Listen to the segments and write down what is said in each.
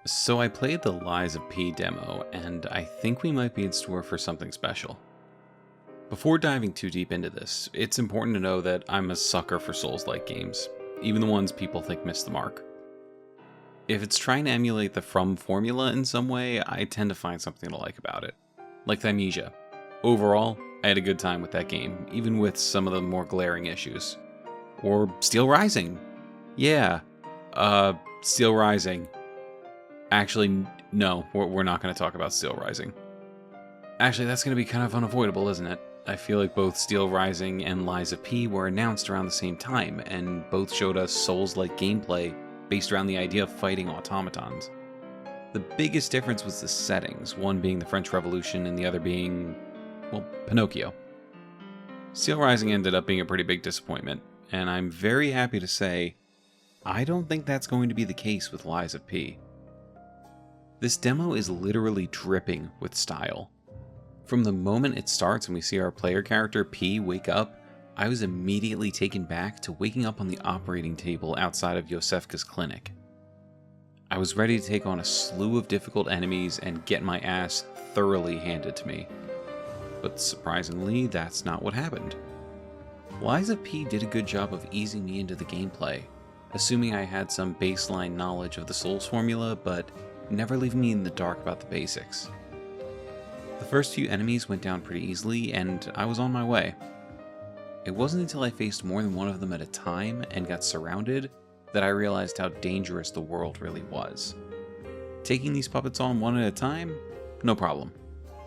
So I played the Lies of P demo, and I think we might be in store for something special. Before diving too deep into this, it's important to know that I'm a sucker for Souls-like games, even the ones people think miss the mark. If it's trying to emulate the From formula in some way, I tend to find something to like about it. Like Thymesia. Overall, I had a good time with that game, even with some of the more glaring issues. Or Steel Rising. Yeah, Steel Rising. Actually, no, we're not going to talk about Steel Rising. Actually, that's going to be kind of unavoidable, isn't it? I feel like both Steel Rising and Lies of P were announced around the same time, and both showed us Souls-like gameplay based around the idea of fighting automatons. The biggest difference was the settings, one being the French Revolution and the other being, well, Pinocchio. Steel Rising ended up being a pretty big disappointment, and I'm very happy to say, I don't think that's going to be the case with Lies of P. This demo is literally dripping with style. From the moment it starts and we see our player character P wake up, I was immediately taken back to waking up on the operating table outside of Yosefka's clinic. I was ready to take on a slew of difficult enemies and get my ass thoroughly handed to me. But surprisingly, that's not what happened. Lies of P did a good job of easing me into the gameplay, assuming I had some baseline knowledge of the Souls formula, but never leaving me in the dark about the basics. The first few enemies went down pretty easily, and I was on my way. It wasn't until I faced more than one of them at a time and got surrounded that I realized how dangerous the world really was. Taking these puppets on one at a time? No problem.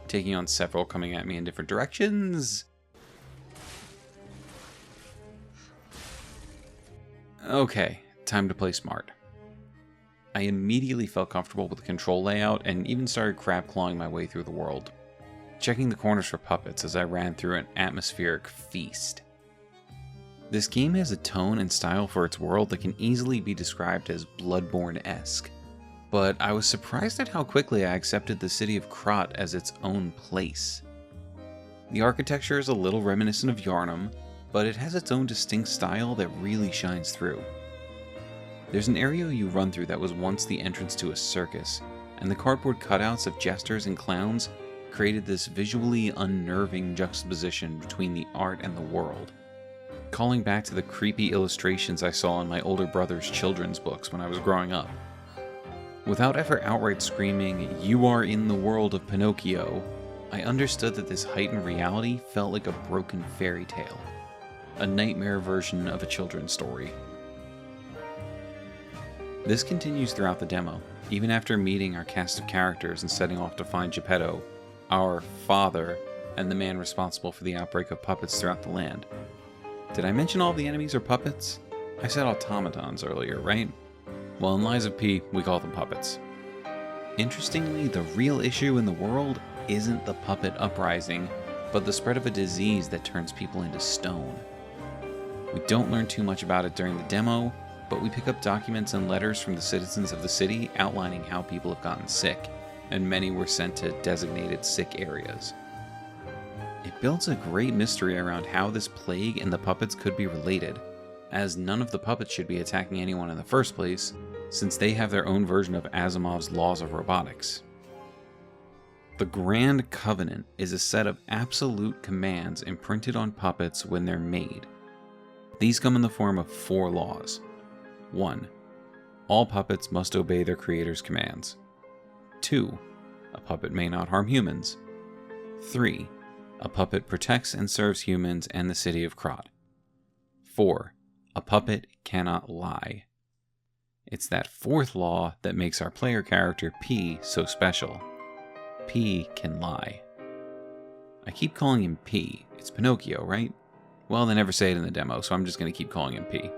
Taking on several coming at me in different directions? Okay, time to play smart. I immediately felt comfortable with the control layout and even started crab clawing my way through the world, checking the corners for puppets as I ran through an atmospheric feast. This game has a tone and style for its world that can easily be described as Bloodborne-esque, but I was surprised at how quickly I accepted the city of Krat as its own place. The architecture is a little reminiscent of Yharnam, but it has its own distinct style that really shines through. There's an area you run through that was once the entrance to a circus, and the cardboard cutouts of jesters and clowns created this visually unnerving juxtaposition between the art and the world, calling back to the creepy illustrations I saw in my older brother's children's books when I was growing up. Without ever outright screaming, "You are in the world of Pinocchio," I understood that this heightened reality felt like a broken fairy tale, a nightmare version of a children's story. This continues throughout the demo, even after meeting our cast of characters and setting off to find Geppetto, our father, and the man responsible for the outbreak of puppets throughout the land. Did I mention all the enemies are puppets? I said automatons earlier, right? Well, in Lies of P, we call them puppets. Interestingly, the real issue in the world isn't the puppet uprising, but the spread of a disease that turns people into stone. We don't learn too much about it during the demo, but we pick up documents and letters from the citizens of the city outlining how people have gotten sick, and many were sent to designated sick areas. It builds a great mystery around how this plague and the puppets could be related, as none of the puppets should be attacking anyone in the first place, since they have their own version of Asimov's laws of robotics. The Grand Covenant is a set of absolute commands imprinted on puppets when they're made. These come in the form of 4 laws. 1. All puppets must obey their creator's commands. 2. A puppet may not harm humans. 3. A puppet protects and serves humans and the city of Krat. 4. A puppet cannot lie. It's that 4th law that makes our player character P so special. P can lie. I keep calling him P. It's Pinocchio, right? Well, they never say it in the demo, so I'm just going to keep calling him P.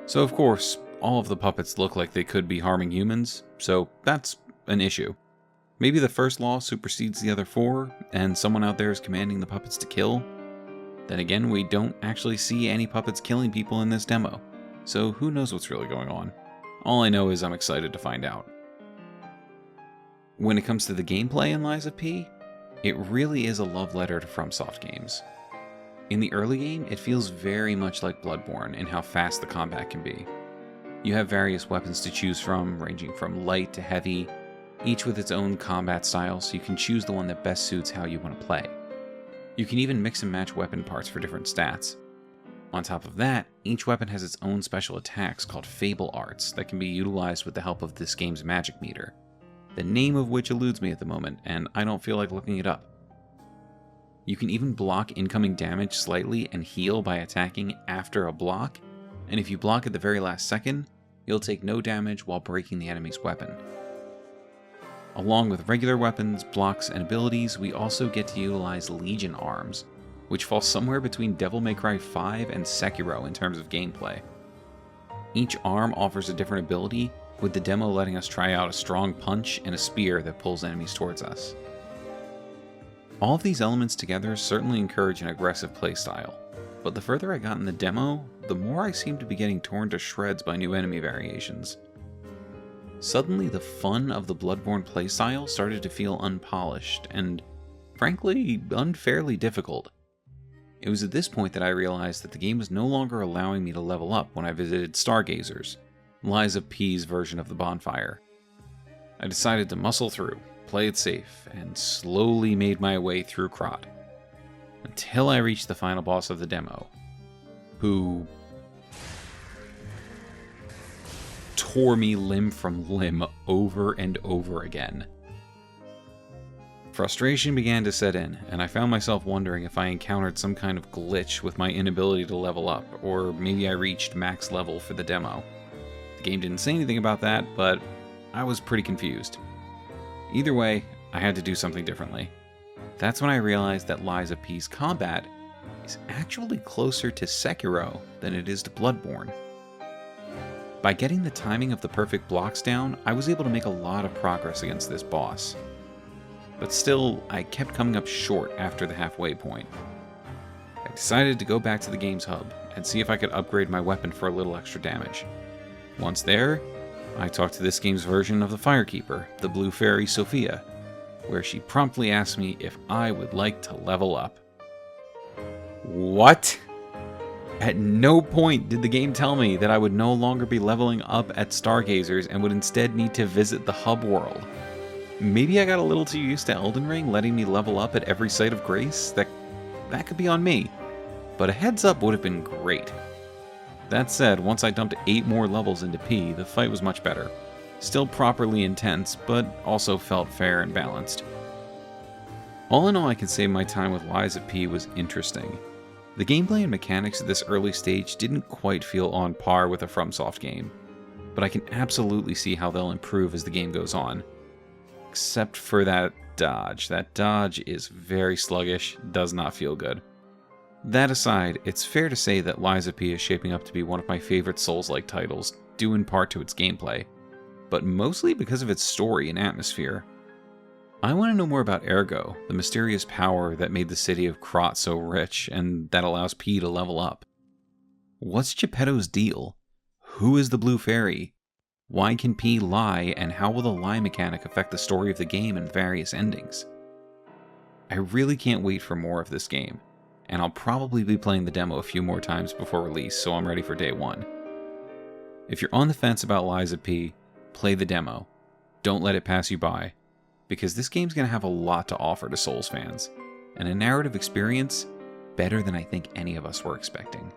So of course, all of the puppets look like they could be harming humans, so that's an issue. Maybe the first law supersedes the other 4, and someone out there is commanding the puppets to kill? Then again, we don't actually see any puppets killing people in this demo, so who knows what's really going on. All I know is I'm excited to find out. When it comes to the gameplay in Lies of P, it really is a love letter to FromSoft games. In the early game, it feels very much like Bloodborne in how fast the combat can be. You have various weapons to choose from, ranging from light to heavy, each with its own combat style, so you can choose the one that best suits how you want to play. You can even mix and match weapon parts for different stats. On top of that, each weapon has its own special attacks called Fable Arts that can be utilized with the help of this game's magic meter, the name of which eludes me at the moment, and I don't feel like looking it up. You can even block incoming damage slightly and heal by attacking after a block, and if you block at the very last second, you'll take no damage while breaking the enemy's weapon. Along with regular weapons, blocks, and abilities, we also get to utilize Legion arms, which fall somewhere between Devil May Cry 5 and Sekiro in terms of gameplay. Each arm offers a different ability, with the demo letting us try out a strong punch and a spear that pulls enemies towards us. All of these elements together certainly encourage an aggressive playstyle, but the further I got in the demo, the more I seemed to be getting torn to shreds by new enemy variations. Suddenly, the fun of the Bloodborne playstyle started to feel unpolished and, frankly, unfairly difficult. It was at this point that I realized that the game was no longer allowing me to level up when I visited Stargazers, Liza P's version of the bonfire. I decided to muscle through, play it safe, and slowly made my way through Krot, until I reached the final boss of the demo, who tore me limb from limb over and over again. Frustration began to set in, and I found myself wondering if I encountered some kind of glitch with my inability to level up, or maybe I reached max level for the demo. The game didn't say anything about that, but I was pretty confused. Either way, I had to do something differently. That's when I realized that Liza P's combat is actually closer to Sekiro than it is to Bloodborne. By getting the timing of the perfect blocks down, I was able to make a lot of progress against this boss. But still, I kept coming up short after the halfway point. I decided to go back to the game's hub and see if I could upgrade my weapon for a little extra damage. Once there, I talked to this game's version of the Firekeeper, the Blue Fairy Sophia, where she promptly asked me if I would like to level up. What? At no point did the game tell me that I would no longer be leveling up at Stargazers and would instead need to visit the hub world. Maybe I got a little too used to Elden Ring letting me level up at every site of grace. That could be on me, but a heads up would have been great. That said, once I dumped 8 more levels into P, the fight was much better. Still properly intense, but also felt fair and balanced. All in all, I can say my time with Liza P was interesting. The gameplay and mechanics at this early stage didn't quite feel on par with a FromSoft game, but I can absolutely see how they'll improve as the game goes on. Except for that dodge. That dodge is very sluggish, does not feel good. That aside, it's fair to say that Liza P is shaping up to be one of my favorite Souls-like titles, due in part to its gameplay, but mostly because of its story and atmosphere. I want to know more about Ergo, the mysterious power that made the city of Krot so rich, and that allows P to level up. What's Geppetto's deal? Who is the Blue Fairy? Why can P lie, and how will the lie mechanic affect the story of the game and various endings? I really can't wait for more of this game, and I'll probably be playing the demo a few more times before release, so I'm ready for day one. If you're on the fence about Liza P, play the demo. Don't let it pass you by, because this game's going to have a lot to offer to Souls fans, and a narrative experience better than I think any of us were expecting.